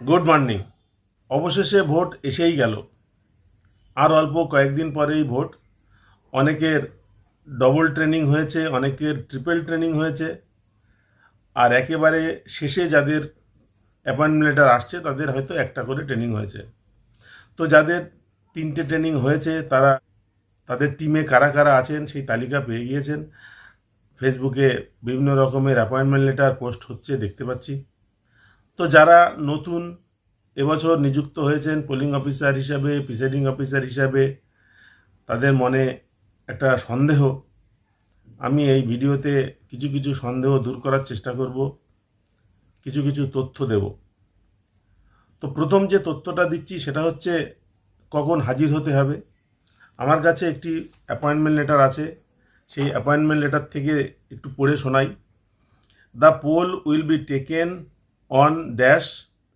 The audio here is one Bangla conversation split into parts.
Good morning. অবশেষে ভোট এসেই গেল। আর অল্প কয়েকদিন পরেই ভোট। অনেকের ডবল ট্রেনিং হয়েছে, অনেকের ট্রিপল ট্রেনিং হয়েছে, আর একেবারে শেষে যাদের অ্যাপয়েন্টমেন্ট লেটার আসছে তাদের হয়তো একটা করে ট্রেনিং হয়েছে। তো যাদের তিনটে ট্রেনিং হয়েছে তারা তাদের টিমে কারা কারা আছেন সেই তালিকা পেয়ে গিয়েছেন। ফেসবুকে বিভিন্ন রকমের অ্যাপয়েন্টমেন্ট লেটার পোস্ট হচ্ছে, দেখতে পাচ্ছি। তো যারা নতুন এবছর নিযুক্ত হয়েছেন পোলিং অফিসার হিসাবে, প্রিসাইডিং অফিসার হিসাবে, তাদের মনে একটা সন্দেহ। আমি এই ভিডিওতে কিছু কিছু সন্দেহ দূর করার চেষ্টা করব, কিছু কিছু তথ্য দেব। তো প্রথম যে তথ্যটা দিচ্ছি সেটা হচ্ছে কখন হাজির হতে হবে। আমার কাছে একটি অ্যাপয়েন্টমেন্ট লেটার আছে, সেই অ্যাপয়েন্টমেন্ট লেটার থেকে একটু পড়ে শোনাই। The poll will be taken on dash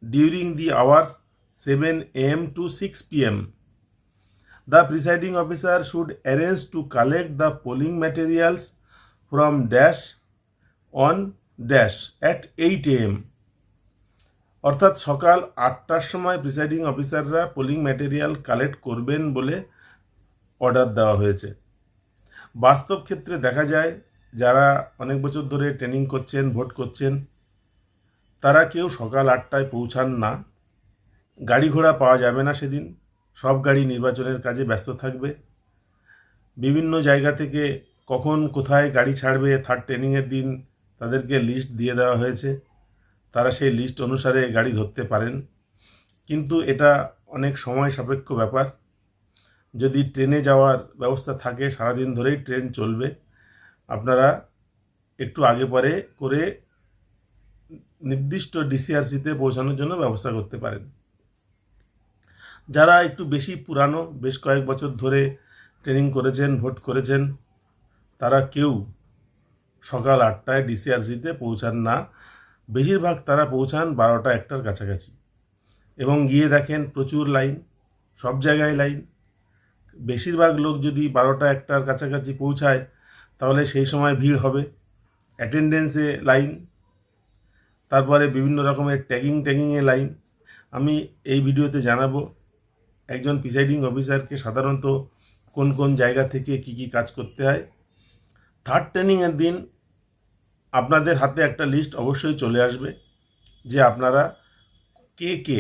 during the hours 7 AM to 6 PM. The presiding officer should arrange to collect the polling materials from dash on dash at 8 AM. অর্থাৎ সকাল 8টার সময় প্রিসাইডিং অফিসাররা পোলিং ম্যাটেরিয়াল কালেক্ট করবেন বলে অর্ডার দেওয়া হয়েছে। বাস্তব ক্ষেত্রে দেখা যায় যারা অনেক বছর ধরে ট্রেনিং করছেন, ভোট করছেন, তারা কেউ সকাল 8টায় পৌঁছান না। গাড়ি ঘোড়া পাওয়া যাবে না সেদিন, সব গাড়ি নির্বাচনের কাজে ব্যস্ত থাকবে। বিভিন্ন জায়গা থেকে কখন কোথায় গাড়ি ছাড়বে থার্ড ট্রেনিংয়ের দিন তাদেরকে লিস্ট দিয়ে দেওয়া হয়েছে, তারা সেই লিস্ট অনুসারে গাড়ি ধরতে পারেন। কিন্তু এটা অনেক সময় সাপেক্ষ ব্যাপার। যদি ট্রেনে যাওয়ার ব্যবস্থা থাকে সারাদিন ধরেই ট্রেন চলবে, আপনারা একটু আগে পরে করে নির্দিষ্ট ডিসিআরসিতে পৌঁছানোর জন্য ব্যবস্থা করতে পারেন। যারা একটু বেশি পুরানো, বেশ কয়েক বছর ধরে ট্রেনিং করেছেন, ভোট করেছেন, তারা কেউ সকাল 8টায় ডিসিআরসিতে পৌঁছান না। বেশিরভাগ তারা পৌঁছান 12টা 1টার কাছাকাছি, এবং গিয়ে দেখেন প্রচুর লাইন, সব জায়গায় লাইন। বেশিরভাগ লোক যদি 12টা 1টার কাছাকাছি পৌঁছায় তাহলে সেই সময় ভিড় হবে, অ্যাটেন্ডেন্সে লাইন, তারপরে বিভিন্ন রকমের ট্যাগিংয়ে লাইন। আমি এই ভিডিওতে জানাবো একজন প্রিসাইডিং অফিসারকে সাধারণত কোন কোন জায়গা থেকে কি কি কাজ করতে হয়। থার্ড ট্রেনিংয়ের দিন আপনাদের হাতে একটা লিস্ট অবশ্যই চলে আসবে যে আপনারা কে কে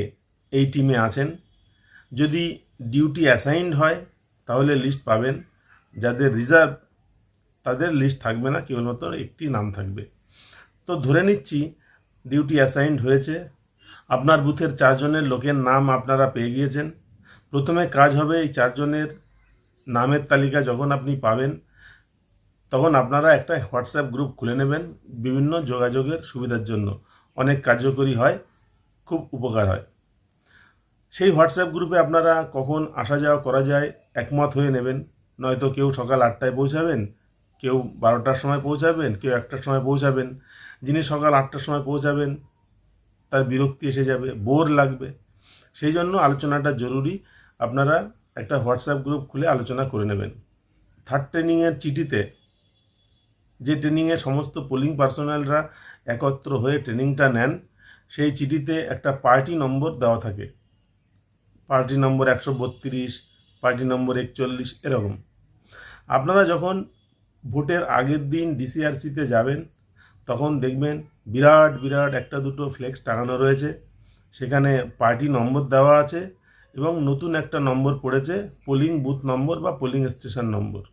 এই টিমে আছেন। যদি ডিউটি অ্যাসাইন্ড হয় তাহলে লিস্ট পাবেন, যাদের রিজার্ভ তাদের লিস্ট থাকবে না, কেবলমাত্র একটি নাম থাকবে। তো ধরে নিচ্ছি ডিউটি অ্যাসাইন্ড হয়েছে, আপনার বুথের 4 জনের লোকের নাম আপনারা পেয়ে গিয়েছেন। প্রথমে কাজ হবে এই 4 জনের নামের তালিকা যখন আপনি পাবেন তখন আপনারা একটা হোয়াটসঅ্যাপ গ্রুপ খুলে নেবেন বিভিন্ন যোগাযোগের সুবিধার জন্য। অনেক কার্যকরী হয়, খুব উপকার হয়। সেই হোয়াটসঅ্যাপ গ্রুপে আপনারা কখন আসা যাওয়া করা যায় একমত হয়ে নেবেন। নয়তো কেউ সকাল 8টায় পৌঁছাবেন, কেউ 12টার সময় পৌঁছাবেন, কেউ 1টার সময় পৌঁছাবেন। যিনি সকাল 8টার সময় পৌঁছাবেন তার বিরক্তি এসে যাবে, বোর লাগবে। সেই জন্য আলোচনাটা জরুরি। আপনারা একটা হোয়াটসঅ্যাপ গ্রুপ খুলে আলোচনা করে নেবেন। থার্ড ট্রেনিংয়ের চিঠিতে, যে ট্রেনিংয়ে সমস্ত পোলিং পার্সোনালরা একত্র হয়ে ট্রেনিংটা নেন, সেই চিঠিতে একটা পার্টি নম্বর দেওয়া থাকে। পার্টি নম্বর 132, পার্টি নম্বর 41, এরকম। আপনারা যখন ভোটের আগের দিন ডিসিআরসিতে যাবেন তখন দেখবেন বিরাট বিরাট একটা দুটো ফ্লেক্স টাঙানো রয়েছে, সেখানে পার্টি নম্বর দেওয়া আছে এবং নতুন একটা নম্বর পড়েছে পোলিং বুথ নম্বর বা পোলিং স্টেশন নম্বর।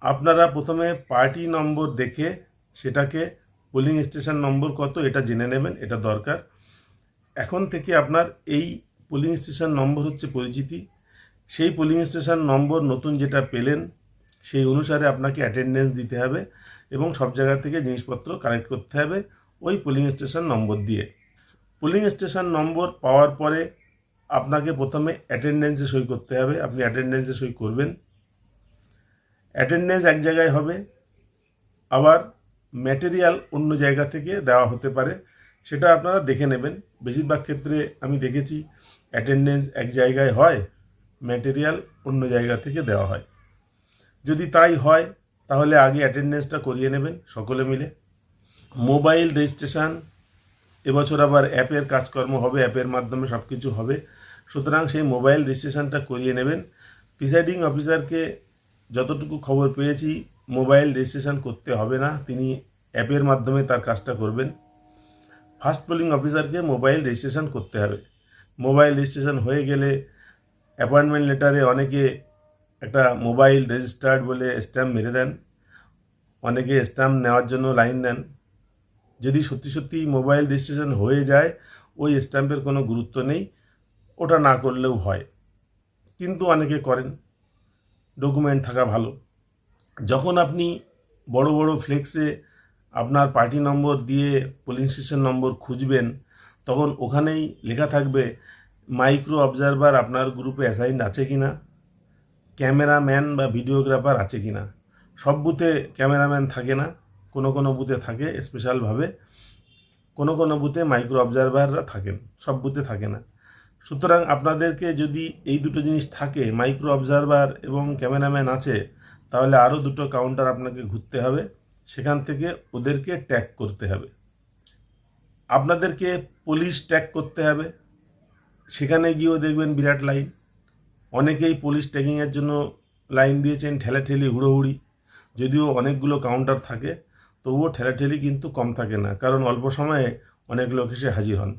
আপনারা প্রথমে পার্টি নম্বর দেখে সেটাকে পোলিং স্টেশন নম্বর কত এটা জেনে নেবেন, এটা দরকার। এখন থেকে আপনার এই পোলিং স্টেশন নম্বর হচ্ছে পরিচিতি। সেই পোলিং স্টেশন নম্বর নতুন যেটা পেলেন সেই অনুসারে আপনাকে অ্যাটেন্ডেন্স দিতে হবে এবং সব জায়গা থেকে জিনিসপত্র কালেক্ট করতে হবে ওই পোলিং স্টেশন নম্বর দিয়ে। পোলিং স্টেশন নম্বর পাওয়ার পরে আপনাকে প্রথমে অ্যাটেন্ডেন্সে সই করতে হবে। আপনি অ্যাটেন্ডেন্সে সই করবেন। অ্যাটেন্ডেন্স এক জায়গায় হবে, আবার ম্যাটেরিয়াল অন্য জায়গা থেকে দেওয়া হতে পারে, সেটা আপনারা দেখে নেবেন। বেশিরভাগ ক্ষেত্রে আমি দেখেছি অ্যাটেন্ডেন্স এক জায়গায় হয়, ম্যাটেরিয়াল অন্য জায়গা থেকে দেওয়া হয়। যদি তাই হয় তাহলে আগে অ্যাটেন্ডেন্সটা করিয়ে নেবেন সকলে মিলে। মোবাইল রেজিস্ট্রেশন এবছর আবার অ্যাপের কাজকর্ম হবে, অ্যাপের মাধ্যমে সব কিছু হবে। সুতরাং সেই মোবাইল রেজিস্ট্রেশনটা করিয়ে নেবেন। প্রিসাইডিং অফিসারকে যতটুকু খবর পেয়েছি মোবাইল রেজিস্ট্রেশন করতে হবে না, তিনি অ্যাপের মাধ্যমে তার কাজটা করবেন। ফার্স্ট পোলিং অফিসারকে মোবাইল রেজিস্ট্রেশন করতে হবে। মোবাইল রেজিস্ট্রেশন হয়ে গেলে অ্যাপয়েন্টমেন্ট লেটারে অনেকে একটা মোবাইল রেজিস্টার্ড বলে স্ট্যাম্প মেরে দেন, অনেকে স্ট্যাম্প নেওয়ার জন্য লাইন দেন। যদি সত্যি সত্যি মোবাইল রেজিস্ট্রেশন হয়ে যায় ওই স্ট্যাম্পের কোনো গুরুত্ব নেই, ওটা না করলেও হয়, কিন্তু অনেকে করেন। ডকুমেন্ট থাকা ভালো। যখন আপনি বড় বড় ফ্লেক্সে আপনার পার্টি নম্বর দিয়ে পোলিং স্টেশন নম্বর খুঁজবেন, তখন ওখানেই লেখা থাকবে মাইক্রো অবজারভার আপনার গ্রুপে অ্যাসাইন আছে কি না, ক্যামেরাম্যান বা ভিডিওগ্রাফার আছে কি না। সব বুথে ক্যামেরাম্যান থাকে না, কোনো কোনো বুথে থাকে স্পেশালভাবে, কোনো কোনো বুথে মাইক্রো অবজারভাররা থাকেন, সব বুথে থাকে না। সুতরাং আপনাদেরকে যদি এই দুটো জিনিস থাকে, মাইক্রো অবজারভার এবং ক্যামেরাম্যান আছে, তাহলে আরও দুটো কাউন্টার আপনাকে ঘুরতে হবে, সেখান থেকে ওদেরকে ট্যাগ করতে হবে। আপনাদেরকে পুলিশ ট্যাগ করতে হবে, সেখানে গিয়েও দেখবেন বিরাট লাইন। অনেকেই পুলিশ ট্যাগিংয়ের জন্য লাইন দিয়েছেন, ঠেলাঠেলি হুড়োহুড়ি। যদিও অনেকগুলো কাউন্টার থাকে, তবুও ঠেলাঠেলি কিন্তু কম থাকে না, কারণ অল্প সময়ে অনেক লোক এসে হাজির হন।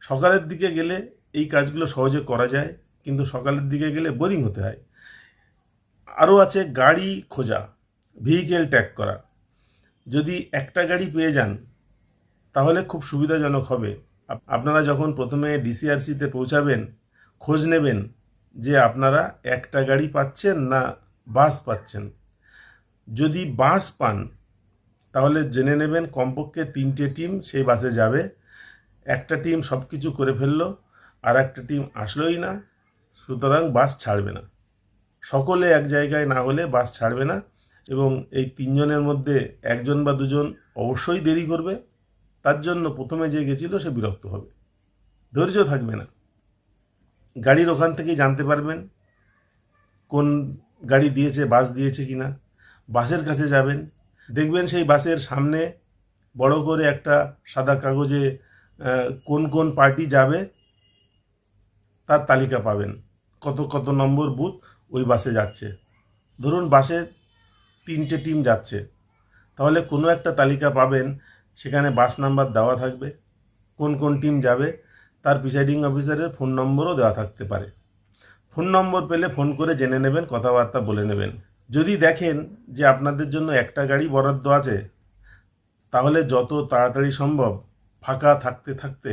সকালের দিকে গেলে এই কাজগুলো সহজে করা যায়, কিন্তু সকালের দিকে গেলে বোরিং হতে হয়। আরও আছে গাড়ি খোঁজা, ভেহিকেল ট্যাগ করা। যদি একটা গাড়ি পেয়ে যান তাহলে খুব সুবিধাজনক হবে। আপনারা যখন প্রথমে ডিসিআরসিতে পৌঁছাবেন, খোঁজ নেবেন যে আপনারা একটা গাড়ি পাচ্ছেন না বাস পাচ্ছেন। যদি বাস পান তাহলে জেনে নেবেন কমপক্ষে 3টে টিম সেই বাসে যাবে। একটা টিম সব কিছু করে ফেললো, আর একটা টিম আসলোই না, সুতরাং বাস ছাড়বে না। সকলে এক জায়গায় না হলে বাস ছাড়বে না, এবং এই 3জনের মধ্যে 1জন বা 2জন অবশ্যই দেরি করবে। তার জন্য প্রথমে যে গেছিল সে বিরক্ত হবে, ধৈর্য থাকবে না। গাড়ির ওখান থেকেই জানতে পারবেন কোন গাড়ি দিয়েছে, বাস দিয়েছে কিনা। বাসের কাছে যাবেন, দেখবেন সেই বাসের সামনে বড় করে একটা সাদা কাগজে কোন কোন পার্টি যাবে তার তালিকা পাবেন, কত কত নম্বর বুথ ওই বাসে যাচ্ছে। ধরুন বাসে 3টে টিম যাচ্ছে, তাহলে কোনো একটা তালিকা পাবেন, সেখানে বাস নাম্বার দেওয়া থাকবে, কোন কোন টিম যাবে, তার প্রিসাইডিং অফিসারের ফোন নম্বরও দেওয়া থাকতে পারে। ফোন নম্বর পেলে ফোন করে জেনে নেবেন, কথাবার্তা বলে নেবেন। যদি দেখেন যে আপনাদের জন্য একটা গাড়ি বরাদ্দ আছে, তাহলে যত তাড়াতাড়ি সম্ভব ফাঁকা থাকতে থাকতে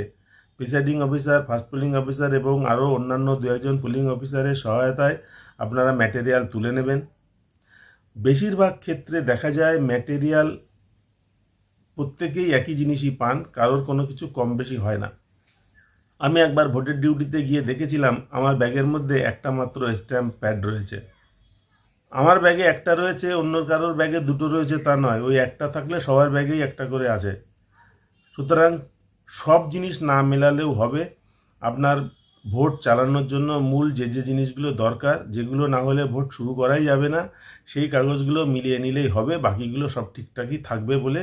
presiding officer, first pulling officer এবং আরও অন্যান্য 2-1জন পুলিং অফিসারের সহায়তায় আপনারা ম্যাটেরিয়াল তুলে নেবেন। বেশিরভাগ ক্ষেত্রে দেখা যায় ম্যাটেরিয়াল প্রত্যেকেই একই জিনিসই পান, কারোর কোনো কিছু কম বেশি হয় না। আমি একবার ভোটের ডিউটিতে গিয়ে দেখেছিলাম আমার ব্যাগের মধ্যে একটা মাত্র স্ট্যাম্প প্যাড রয়েছে। আমার ব্যাগে একটা রয়েছে, অন্য কারোর ব্যাগে 2টো রয়েছে তা নয়, ওই একটা থাকলে সবার ব্যাগেই একটা করে আছে। সুতরাং সব জিনিস না মেলালেও হবে। আপনার ভোট চালানোর জন্য মূল যে যে জিনিসগুলো দরকার, যেগুলো না হলে ভোট শুরু করাই যাবে না, সেই কাগজগুলো মিলিয়ে নিলেই হবে। বাকিগুলো সব ঠিকঠাকই থাকবে বলে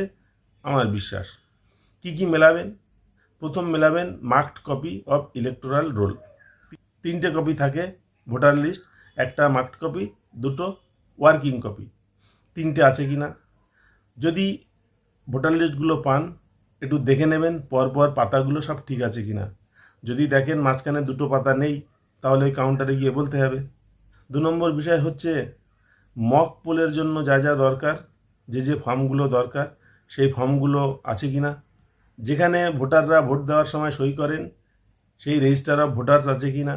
আমার বিশ্বাস। কি কি মেলাবেন? প্রথম মেলাবেন marked copy of electoral roll. 3টে কপি থাকে ভোটার লিস্ট, একটা মার্কড কপি, 2টো ওয়ার্কিং কপি। 3টে আছে কি না, যদি ভোটার লিস্টগুলো পান একটু দেখে নেবেন পরপর পাতাগুলো সব ঠিক আছে কি না। যদি দেখেন মাঝখানে 2টো পাতা নেই, তাহলে ওই কাউন্টারে গিয়ে বলতে হবে। 2 নম্বর বিষয় হচ্ছে মক পোলের জন্য যা যা দরকার, যে যে ফর্মগুলো দরকার, সেই ফর্মগুলো আছে কি না। যেখানে ভোটাররা ভোট দেওয়ার সময় সই করেন সেই রেজিস্টার অফ ভোটার্স আছে কি না,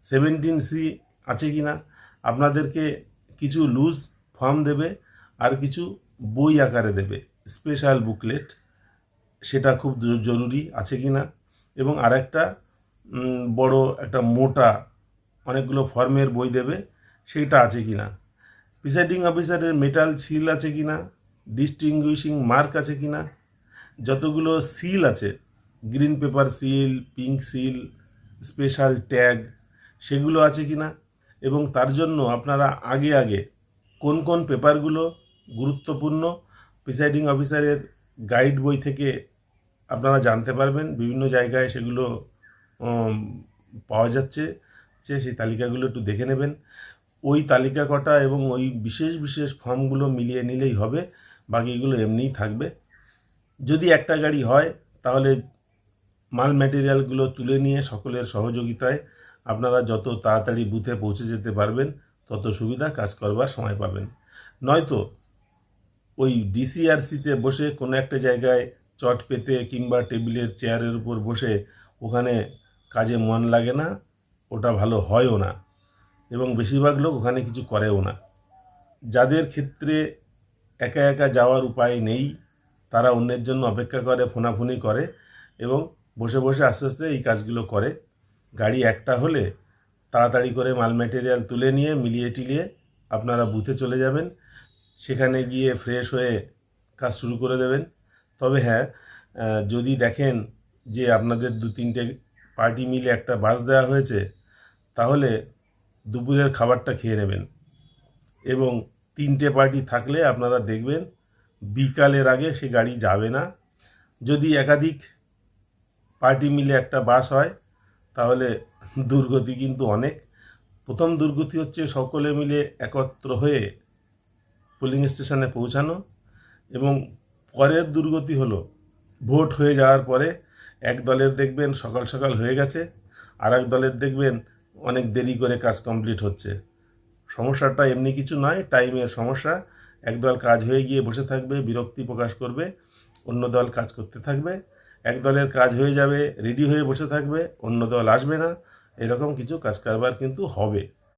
17C আছে কি না। আপনাদেরকে কিছু লুজ ফর্ম দেবে আর কিছু বই আকারে দেবে, স্পেশাল বুকলেট, সেটা খুব জরুরি আছে কি না। এবং আরেকটা বড় একটা মোটা অনেকগুলো ফর্মের বই দেবে, সেইটা আছে কি না। প্রিসাইডিং অফিসারের মেটাল সিল আছে কি না, ডিস্টিংগুইশিং মার্ক আছে কি না, যতগুলো সিল আছে, green paper seal, pink seal, special tag, সেগুলো আছে কি না। এবং তার জন্য আপনারা আগে আগে কোন কোন পেপারগুলো গুরুত্বপূর্ণ প্রিসাইডিং অফিসারের গাইড বই থেকে আপনারা জানতে পারবেন। বিভিন্ন জায়গায় সেগুলো উম, পাওয়া যাচ্ছে, সেই তালিকাগুলো একটু দেখে নেবেন। ওই তালিকা কটা এবং ওই বিশেষ বিশেষ ফর্মগুলো মিলিয়ে নিলেই হবে, বাকিগুলো এমনিই থাকবে। যদি একটা গাড়ি হয় তাহলে মাল ম্যাটেরিয়ালগুলো তুলে নিয়ে সকলের সহযোগিতায় আপনারা যত তাড়াতাড়ি বুথে পৌঁছে যেতে পারবেন তত সুবিধা, কাজ করবার সময় পাবেন। নয়তো ওই ডিসিআরসিতে বসে কোনো একটা জায়গায় চট পেতে কিংবা টেবিলের চেয়ারের উপর বসে ওখানে কাজে মন লাগে না, ওটা ভালো হয়ও না, এবং বেশিরভাগ লোক ওখানে কিছু করেও না। যাদের ক্ষেত্রে একা একা যাওয়ার উপায় নেই, তারা অন্যের জন্য অপেক্ষা করে, ফোনাফুনি করে এবং বসে বসে আস্তে আস্তে এই কাজগুলো করে। গাড়ি একটা হলে তাড়াতাড়ি করে মাল ম্যাটেরিয়াল তুলে নিয়ে মিলিয়ে টিলিয়ে আপনারা বুথে চলে যাবেন, সেখানে গিয়ে ফ্রেশ হয়ে কাজ শুরু করে দেবেন। তবে হ্যাঁ, যদি দেখেন যে আপনাদের 2-3টে পার্টি মিলে একটা বাস দেওয়া হয়েছে, তাহলে দুপুরের খাবারটা খেয়ে নেবেন। এবং 3টে পার্টি থাকলে আপনারা দেখবেন বিকালের আগে সে গাড়ি যাবে না। যদি একাধিক পার্টি মিলে একটা বাস হয় তাহলে দুর্গতি কিন্তু অনেক। প্রথম দুর্গতি হচ্ছে সকলে মিলে একত্র হয়ে পোলিং স্টেশনে পৌঁছানো, এবং পরের দুর্গতি হলো ভোট হয়ে যাওয়ার পরে এক দলের দেখবেন সকাল সকাল হয়ে গেছে, আর এক দলের দেখবেন অনেক দেরি করে কাজ কমপ্লিট হচ্ছে। সমস্যাটা এমনি কিছু নয়, টাইমের সমস্যা। একদল কাজ হয়ে গিয়ে বসে থাকবে, বিরক্তি প্রকাশ করবে, অন্য দল কাজ করতে থাকবে। এক দলের কাজ হয়ে যাবে, রেডি হয়ে বসে থাকবে, অন্য দল আসবে না, এরকম কিছু কাজ কারবার কিন্তু হবে।